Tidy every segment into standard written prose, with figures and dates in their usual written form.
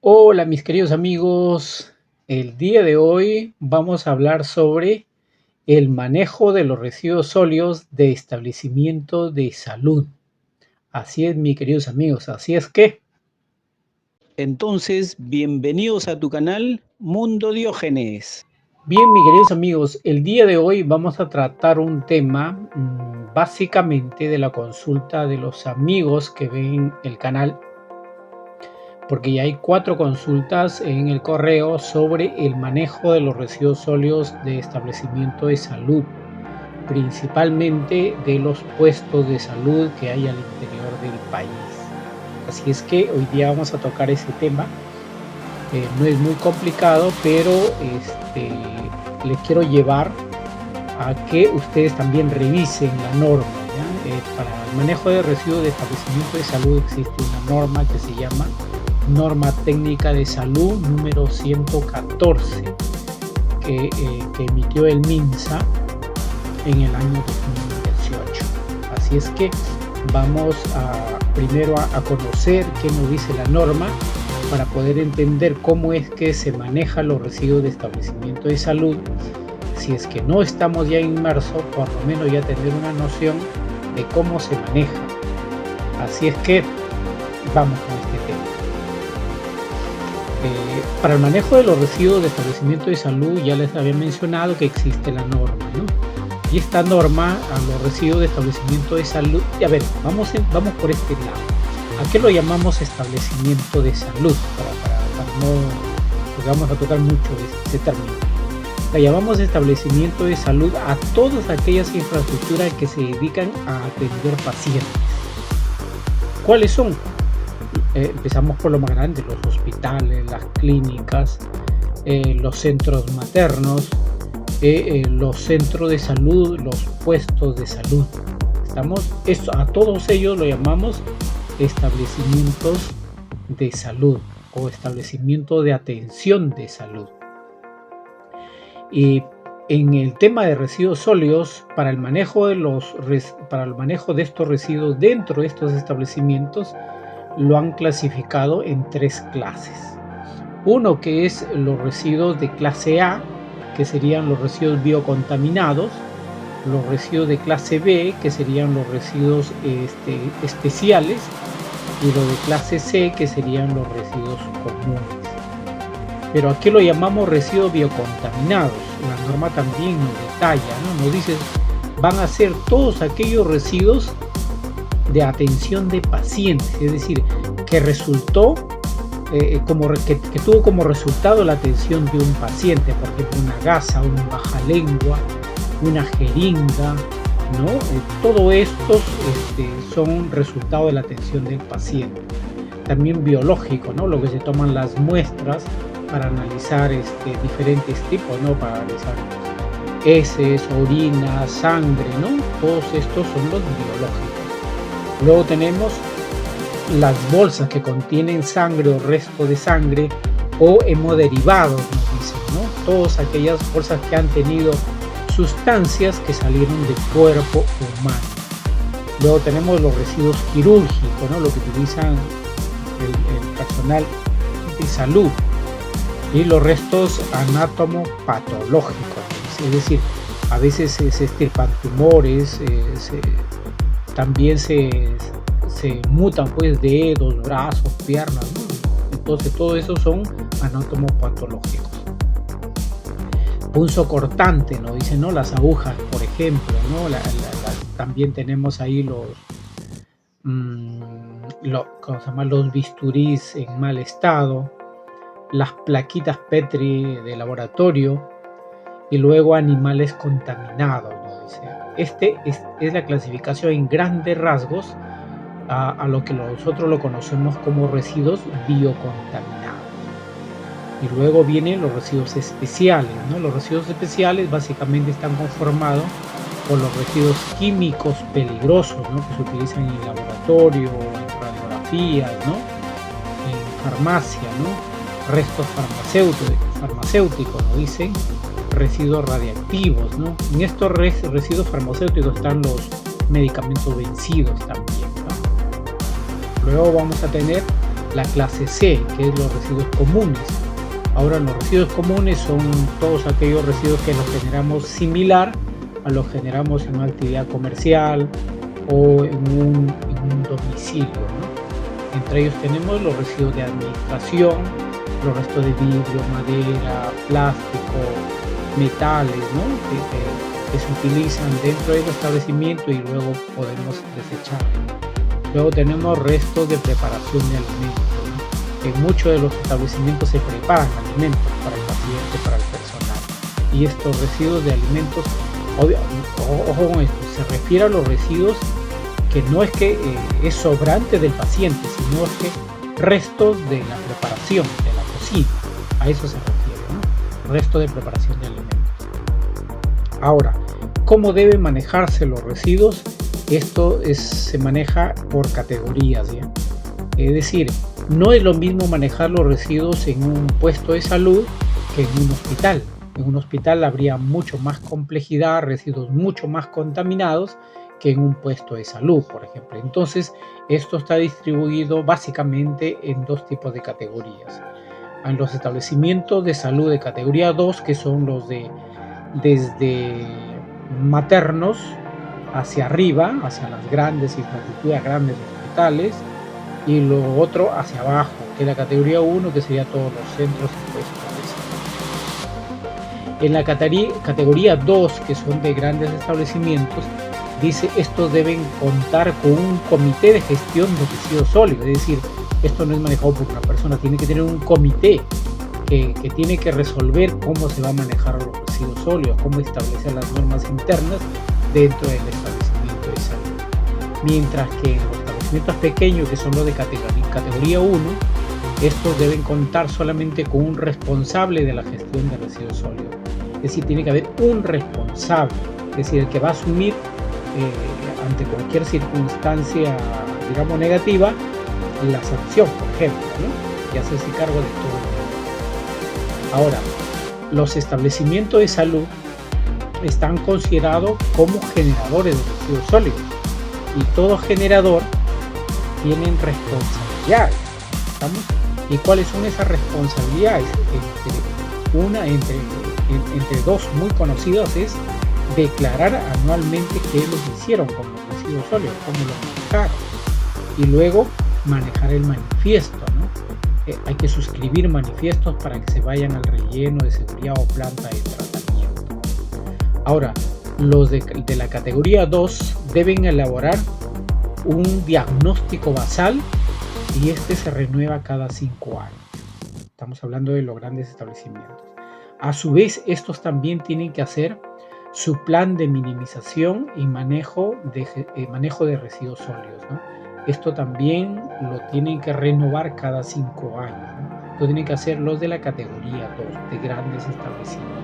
Hola mis queridos amigos, el día de hoy vamos a hablar sobre el manejo de los residuos sólidos de establecimiento de salud. Así es, mis queridos amigos, así es que, Entonces, bienvenidos a tu canal Mundo Diógenes. bien mis queridos amigos, el día de hoy vamos a tratar un tema básicamente de la consulta de los amigos que ven el canal, porque ya hay 4 consultas en el correo sobre el manejo de los residuos sólidos de establecimiento de salud, principalmente de los puestos de salud que hay al interior del país. Así es que hoy día vamos a tocar ese tema. No es muy complicado, pero les quiero llevar a que ustedes también revisen la norma, ¿ya? Para el manejo de residuos de establecimiento de salud existe una norma que se llama Norma Técnica de Salud número 114 que emitió el MINSA en el año 2018. Así es que vamos primero a conocer qué nos dice la norma para poder entender cómo es que se manejan los residuos de establecimiento de salud. Si es que no estamos ya inmersos, por lo menos ya tener una noción de cómo se maneja. Así es que vamos con este tema. Para el manejo de los residuos de establecimiento de salud ya les había mencionado que existe la norma, ¿no? Y esta norma a los residuos de establecimiento de salud, a ver, vamos por este lado. ¿A qué lo llamamos establecimiento de salud? Para no, porque vamos a tocar mucho ese término. La llamamos establecimiento de salud a todas aquellas infraestructuras que se dedican a atender pacientes. ¿Cuáles son? Empezamos por lo más grande: los hospitales, las clínicas, los centros maternos, los centros de salud, los puestos de salud. A todos ellos lo llamamos establecimientos de salud o establecimiento de atención de salud. Y en el tema de residuos sólidos, para el manejo de estos residuos dentro de estos establecimientos, lo han clasificado en 3 clases. Uno que es los residuos de clase A, que serían los residuos biocontaminados; los residuos de clase B, que serían los residuos especiales; y los de clase C, que serían los residuos comunes. Pero aquí lo llamamos residuos biocontaminados. La norma también nos detalla, ¿no? Nos dice, van a ser todos aquellos residuos de atención de pacientes, es decir, que resultó que tuvo como resultado la atención de un paciente, por ejemplo, una gasa, un bajalengua, una jeringa, ¿no? Todo estos son resultado de la atención del paciente. También biológico, ¿no? Lo que se toman las muestras para analizar diferentes tipos, ¿no? Para analizar heces, orina, sangre, ¿no? Todos estos son los biológicos. Luego tenemos las bolsas que contienen sangre o resto de sangre o hemoderivados, nos dicen, ¿no? Todas aquellas bolsas que han tenido sustancias que salieron del cuerpo humano. Luego tenemos los residuos quirúrgicos, ¿no? Lo que utilizan el personal de salud. Y los restos anatomopatológicos, es decir, a veces se extirpan tumores, también se mutan pues dedos, brazos, piernas, ¿no? Entonces todo eso son anatomopatológicos. Punzocortante, ¿no? Dicen, ¿no? Las agujas, por ejemplo, ¿no? También tenemos ahí los bisturís en mal estado, las plaquitas Petri de laboratorio, y luego animales contaminados, ¿no? Dice, es la clasificación en grandes rasgos a lo que nosotros lo conocemos como residuos biocontaminados. Y luego vienen los residuos especiales, ¿no? Los residuos especiales básicamente están conformados por los residuos químicos peligrosos, ¿no? Que se utilizan en laboratorio, en radiografías, ¿no? En farmacia, ¿no? Restos farmacéuticos, ¿no? Dicen residuos radiactivos, ¿no? En estos residuos farmacéuticos están los medicamentos vencidos también, ¿no? Luego vamos a tener la clase C, que es los residuos comunes. Ahora, los residuos comunes son todos aquellos residuos que los generamos similar a los que generamos en una actividad comercial o en un domicilio, ¿no? Entre ellos tenemos los residuos de administración, los restos de vidrio, madera, plástico, metales, ¿no? que se utilizan dentro del establecimiento y luego podemos desechar. Luego tenemos restos de preparación de alimentos, ¿no? En muchos de los establecimientos se preparan alimentos para el paciente, para el personal. Y estos residuos de alimentos, ojo con esto, se refiere a los residuos que no es que es sobrante del paciente, sino es que restos de la preparación, de la cocina. A eso se refiere, ¿no? Resto de preparación de alimentos. Ahora, ¿cómo deben manejarse los residuos? Esto se maneja por categorías, ¿ya? Es decir, no es lo mismo manejar los residuos en un puesto de salud que en un hospital. En un hospital habría mucho más complejidad, residuos mucho más contaminados que en un puesto de salud, por ejemplo. Entonces, esto está distribuido básicamente en dos tipos de categorías. En los establecimientos de salud de categoría 2, que son los desde maternos hacia arriba, hacia las grandes infraestructuras, grandes hospitales, y lo otro hacia abajo, que es la categoría 1, que sería todos los centros y puestos de salud. En la categoría 2, que son de grandes establecimientos, dice estos deben contar con un comité de gestión de residuos sólidos, es decir, esto no es manejado por una persona, tiene que tener un comité que tiene que resolver cómo se va a manejar los residuos sólidos, cómo establecer las normas internas dentro del establecimiento de salud. Mientras que en los establecimientos pequeños, que son los de categoría 1, estos deben contar solamente con un responsable de la gestión de residuos sólidos. Es decir, tiene que haber un responsable, es decir, el que va a asumir ante cualquier circunstancia, digamos, negativa, la sanción, por ejemplo, ¿no? Y hacerse cargo de todo. Ahora, los establecimientos de salud están considerados como generadores de residuos sólidos y todo generador tiene responsabilidades. ¿Estamos? ¿Y cuáles son esas responsabilidades? Entre dos muy conocidas es declarar anualmente qué los hicieron con los residuos sólidos, cómo los manejaron, y luego manejar el manifiesto, ¿no? Hay que suscribir manifiestos para que se vayan al relleno de seguridad o planta de tratamiento. Ahora, los de la categoría 2 deben elaborar un diagnóstico basal y este se renueva cada 5 años. Estamos hablando de los grandes establecimientos. A su vez, estos también tienen que hacer su plan de minimización y manejo de residuos sólidos, ¿no? Esto también lo tienen que renovar cada 5 años, ¿no? Lo tienen que hacer los de la categoría 2, de grandes establecimientos.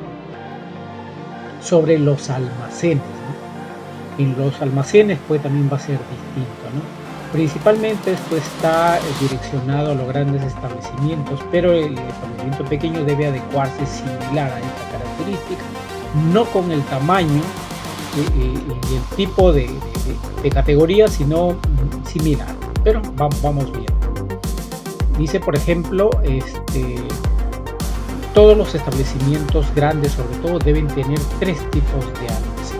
Sobre los almacenes, ¿no? En los almacenes pues también va a ser distinto, ¿no? Principalmente esto está direccionado a los grandes establecimientos, pero el establecimiento pequeño debe adecuarse similar a esta característica, no con el tamaño y el tipo de categoría, sino similar, pero vamos viendo. Dice, por ejemplo, todos los establecimientos grandes, sobre todo, deben tener 3 tipos de almacén.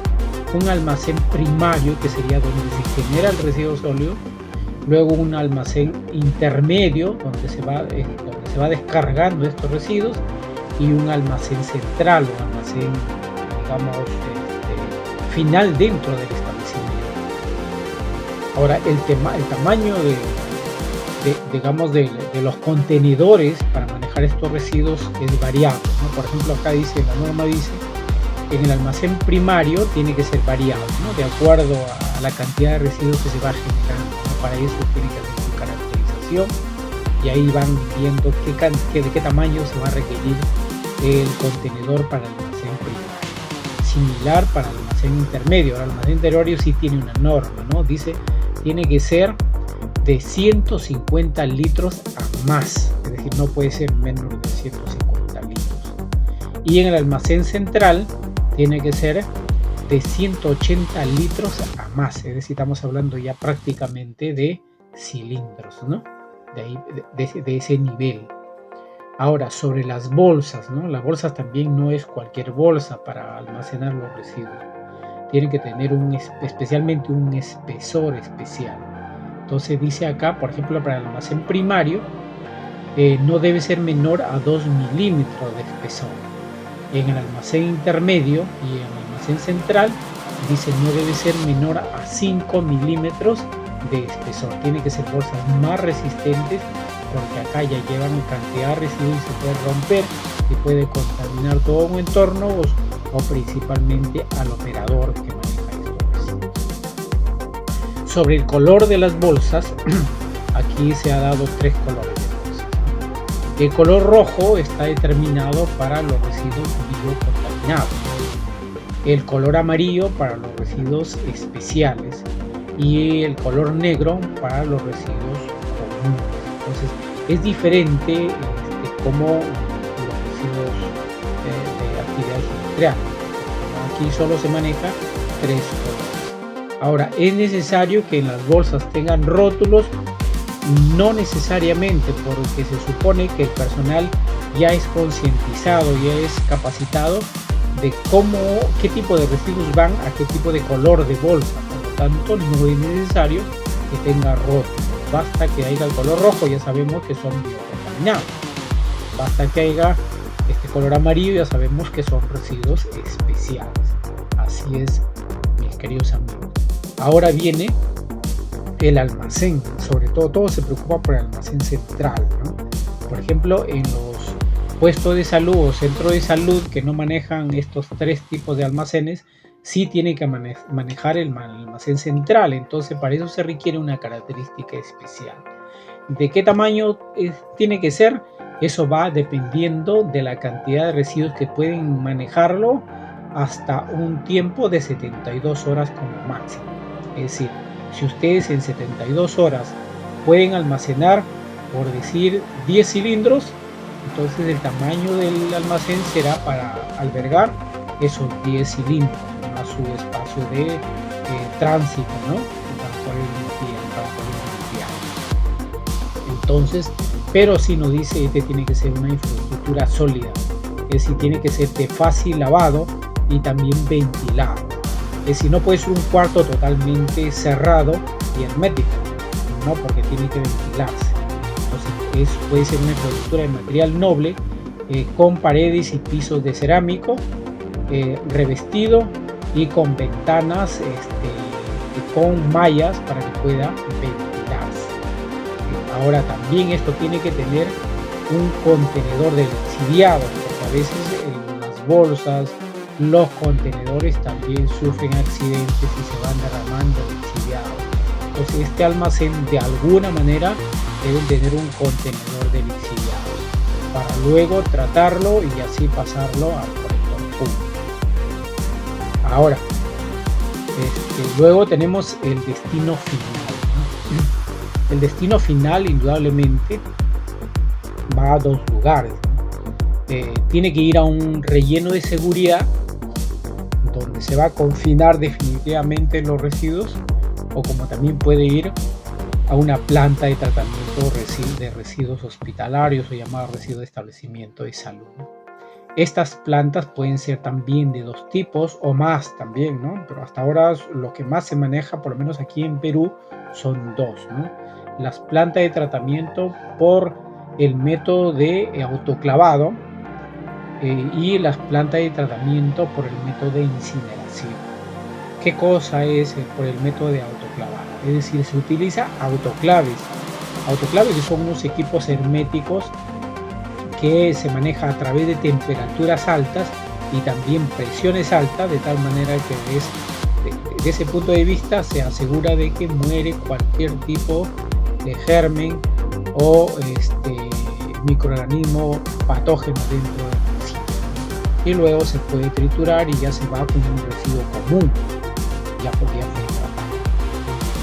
Un almacén primario, que sería donde se genera el residuo sólido, luego un almacén intermedio, donde se va descargando estos residuos, y un almacén central, o almacén, digamos, final dentro del establecimiento. Ahora, el tamaño de los contenedores para manejar estos residuos es variable, ¿no? Por ejemplo, acá dice, la norma dice, en el almacén primario tiene que ser variable, ¿no? De acuerdo a la cantidad de residuos que se va generando, ¿no? Para eso tiene que hacer su caracterización y ahí van viendo de qué tamaño se va a requerir el contenedor para el almacén primario. Similar para el almacén intermedio. El almacén intermedio sí tiene una norma, ¿no? Dice, tiene que ser de 150 litros a más, es decir, no puede ser menos de 150 litros. Y en el almacén central tiene que ser de 180 litros a más, es decir, estamos hablando ya prácticamente de cilindros, ¿no? de ese nivel. Ahora, sobre las bolsas, ¿no? Las bolsas también no es cualquier bolsa para almacenar los residuos. Tienen que tener especialmente un espesor especial. Entonces dice acá, por ejemplo, para el almacén primario, no debe ser menor a 2 milímetros de espesor. En el almacén intermedio y en el almacén central dice no debe ser menor a 5 milímetros de espesor. Tiene que ser bolsas más resistentes, porque acá ya llevan cantidad de residuos y se puede romper y puede contaminar todo un entorno o principalmente al operador que maneja estos residuos. Sobre el color de las bolsas, aquí se ha dado 3 colores de bolsas. El color rojo está determinado para los residuos biocontaminados, el color amarillo para los residuos especiales y el color negro para los residuos comunes. Entonces es diferente como los residuos de actividades industriales. Aquí solo se maneja 3 colores. Ahora, es necesario que en las bolsas tengan rótulos, no necesariamente, porque se supone que el personal ya es concientizado, ya es capacitado de qué tipo de residuos van a qué tipo de color de bolsa. Por lo tanto, no es necesario que tenga rótulos. Basta que haya el color rojo, ya sabemos que son biocontaminados. Basta que haya este color amarillo, ya sabemos que son residuos especiales. Así es, mis queridos amigos. Ahora viene el almacén. Sobre todo se preocupa por el almacén central, ¿no? Por ejemplo, en los puestos de salud o centros de salud que no manejan estos 3 tipos de almacenes, sí tiene que manejar el almacén central. Entonces para eso se requiere una característica especial. ¿De qué tamaño tiene que ser? Eso va dependiendo de la cantidad de residuos que pueden manejarlo, hasta un tiempo de 72 horas como máximo. Es decir, si ustedes en 72 horas pueden almacenar, por decir, 10 cilindros, entonces el tamaño del almacén será para albergar esos 10 cilindros, más su espacio de tránsito, ¿no? Para poder limpiar. Entonces, pero si nos dice que tiene que ser una infraestructura sólida, es decir, tiene que ser de fácil lavado y también ventilado. Es decir, no puede ser un cuarto totalmente cerrado y hermético, ¿no? Porque tiene que ventilarse. Entonces, puede ser una infraestructura de material noble, con paredes y pisos de cerámico, revestido y con ventanas con mallas para que pueda ventilarse. Ahora también esto tiene que tener un contenedor de lixiviado, porque a veces las bolsas, los contenedores también sufren accidentes y se van derramando lixiviado. Entonces este almacén de alguna manera debe tener un contenedor de lixiviado para luego tratarlo y así pasarlo al colector público. Ahora, luego tenemos el destino final, ¿no? El destino final indudablemente va a 2 lugares, ¿no? Tiene que ir a un relleno de seguridad donde se va a confinar definitivamente los residuos, o como también puede ir a una planta de tratamiento de residuos hospitalarios o llamado residuos de establecimiento de salud. Estas plantas pueden ser también de 2 tipos o más también, ¿no? Pero hasta ahora lo que más se maneja, por lo menos aquí en Perú, son 2, ¿no? Las plantas de tratamiento por el método de autoclavado y las plantas de tratamiento por el método de incineración. ¿Qué cosa es por el método de autoclavado? Es decir, se utiliza autoclaves que son unos equipos herméticos que se maneja a través de temperaturas altas y también presiones altas, de tal manera que desde ese punto de vista se asegura de que muere cualquier tipo de germen o microorganismo patógeno dentro del residuo. Y luego se puede triturar y ya se va con un residuo común, ya porque ya fue tratado.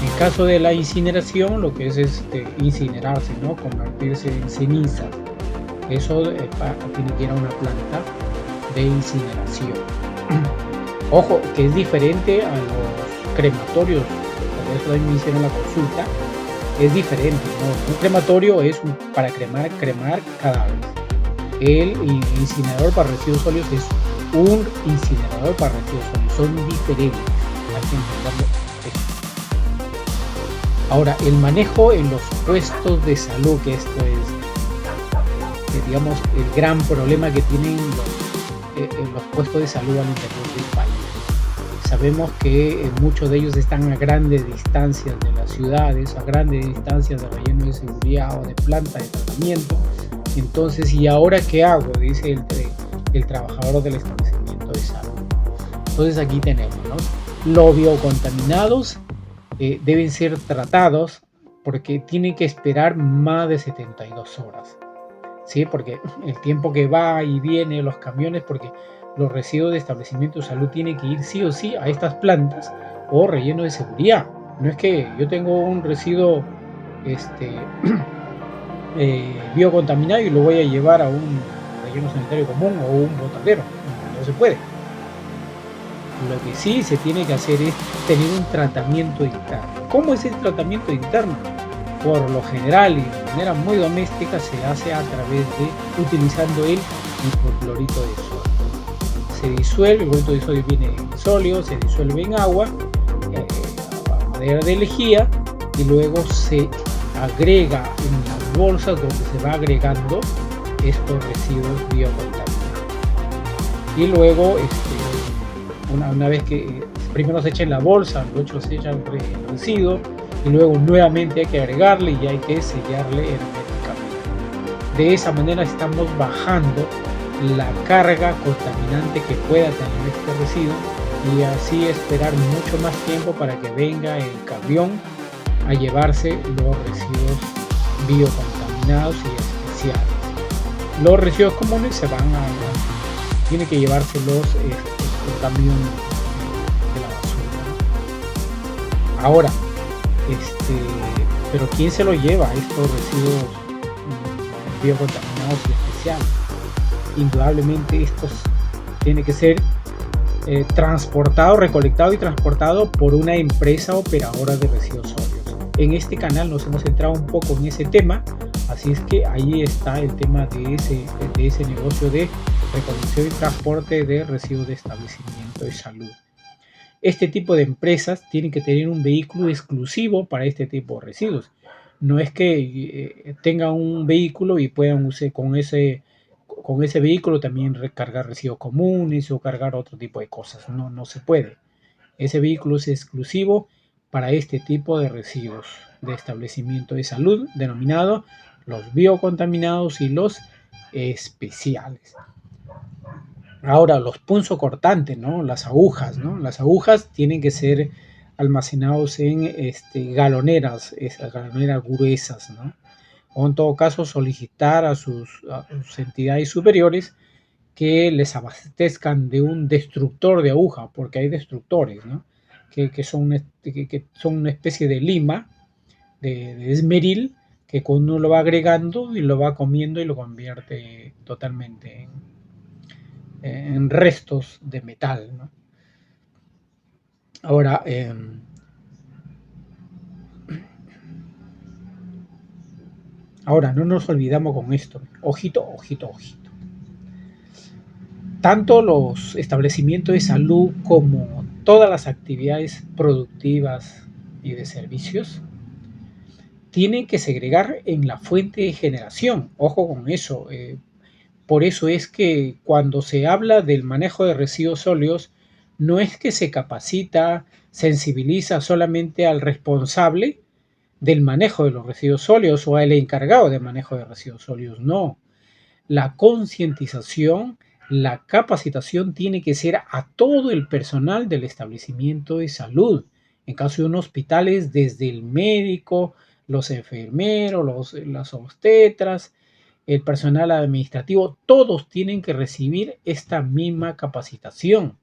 En caso de la incineración, lo que es incinerarse, ¿no? Convertirse en ceniza. Eso tiene que ir a una planta de incineración. Ojo, que es diferente a los crematorios. Por eso también me hicieron la consulta. es diferente, ¿no? Un crematorio es para cremar cadáveres. El incinerador para residuos sólidos es un incinerador para residuos sólidos. Son diferentes. Hay que entenderlo esto. Ahora, el manejo en los puestos de salud, que esto es, digamos, el gran problema que tienen los puestos de salud al interior del país. Sabemos que muchos de ellos están a grandes distancias de las ciudades, a grandes distancias de relleno de seguridad o de planta de tratamiento. Entonces, ¿y ahora qué hago? Dice el trabajador del establecimiento de salud. Entonces aquí tenemos, ¿no? Los biocontaminados deben ser tratados porque tienen que esperar más de 72 horas. ¿Sí? Porque el tiempo que va y viene los camiones, porque los residuos de establecimiento de salud tienen que ir sí o sí a estas plantas o relleno de seguridad. No es que yo tengo un residuo biocontaminado y lo voy a llevar a un relleno sanitario común o un botadero. No se puede. Lo que sí se tiene que hacer es tener un tratamiento interno. ¿Cómo es el tratamiento interno? Por lo general y de manera muy doméstica se hace a través de utilizando el hipoclorito de sodio. Se disuelve, el clorito de sodio viene sólido, se disuelve en agua, a manera de lejía, y luego se agrega en las bolsas donde se va agregando estos residuos biocontaminados. Y luego, una vez que primero se echa en la bolsa, luego se echa el residuo, y luego nuevamente hay que agregarle y hay que sellarle herméticamente. De esa manera estamos bajando la carga contaminante que pueda tener este residuo y así esperar mucho más tiempo para que venga el camión a llevarse los residuos biocontaminados y especiales. Los residuos comunes tiene que llevárselos el camión de la basura. Ahora, pero ¿quién se lo lleva estos residuos biocontaminados y especiales? Indudablemente estos tienen que ser transportado, recolectado y transportado por una empresa operadora de residuos sólidos. En este canal nos hemos centrado un poco en ese tema, así es que ahí está el tema de ese negocio de recolección y transporte de residuos de establecimiento de salud. Este tipo de empresas tienen que tener un vehículo exclusivo para este tipo de residuos. No es que tengan un vehículo y puedan usar con ese vehículo también recargar residuos comunes o cargar otro tipo de cosas. No se puede. Ese vehículo es exclusivo para este tipo de residuos de establecimiento de salud, denominados los biocontaminados y los especiales. Ahora, los punzocortantes, ¿no? Las agujas, ¿no? Las agujas tienen que ser almacenados en galoneras, esas galoneras gruesas, ¿no? O en todo caso solicitar a sus entidades superiores que les abastezcan de un destructor de aguja, porque hay destructores, ¿no? que son una especie de lima, de esmeril, que cuando uno lo va agregando y lo va comiendo y lo convierte totalmente en restos de metal, ¿no? Ahora, no nos olvidamos con esto. Ojito. Tanto los establecimientos de salud como todas las actividades productivas y de servicios tienen que segregar en la fuente de generación. Ojo con eso. Por eso es que cuando se habla del manejo de residuos sólidos, no es que se capacita, sensibiliza solamente al responsable del manejo de los residuos sólidos o al encargado de manejo de residuos sólidos. No. La concientización, la capacitación tiene que ser a todo el personal del establecimiento de salud. En caso de un hospital es desde el médico, los enfermeros, las obstetras, el personal administrativo, todos tienen que recibir esta misma capacitación,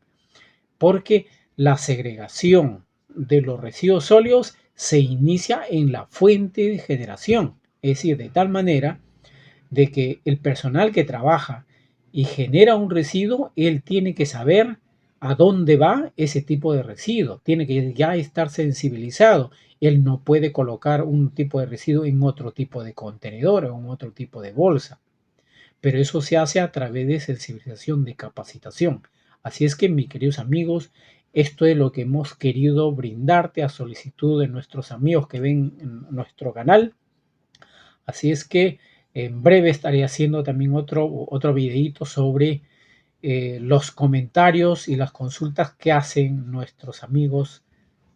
porque la segregación de los residuos sólidos se inicia en la fuente de generación, es decir, de tal manera de que el personal que trabaja y genera un residuo, él tiene que saber a dónde va ese tipo de residuo. Tiene que ya estar sensibilizado. Él no puede colocar un tipo de residuo en otro tipo de contenedor o en otro tipo de bolsa. Pero eso se hace a través de sensibilización, de capacitación. Así es que, mis queridos amigos, esto es lo que hemos querido brindarte a solicitud de nuestros amigos que ven en nuestro canal. Así es que en breve estaré haciendo también otro videito sobre los comentarios y las consultas que hacen nuestros amigos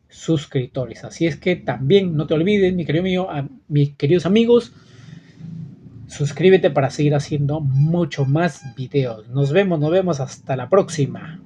suscriptores. Así es que también no te olvides, mi querido mío, mis queridos amigos, suscríbete para seguir haciendo mucho más videos. Nos vemos hasta la próxima.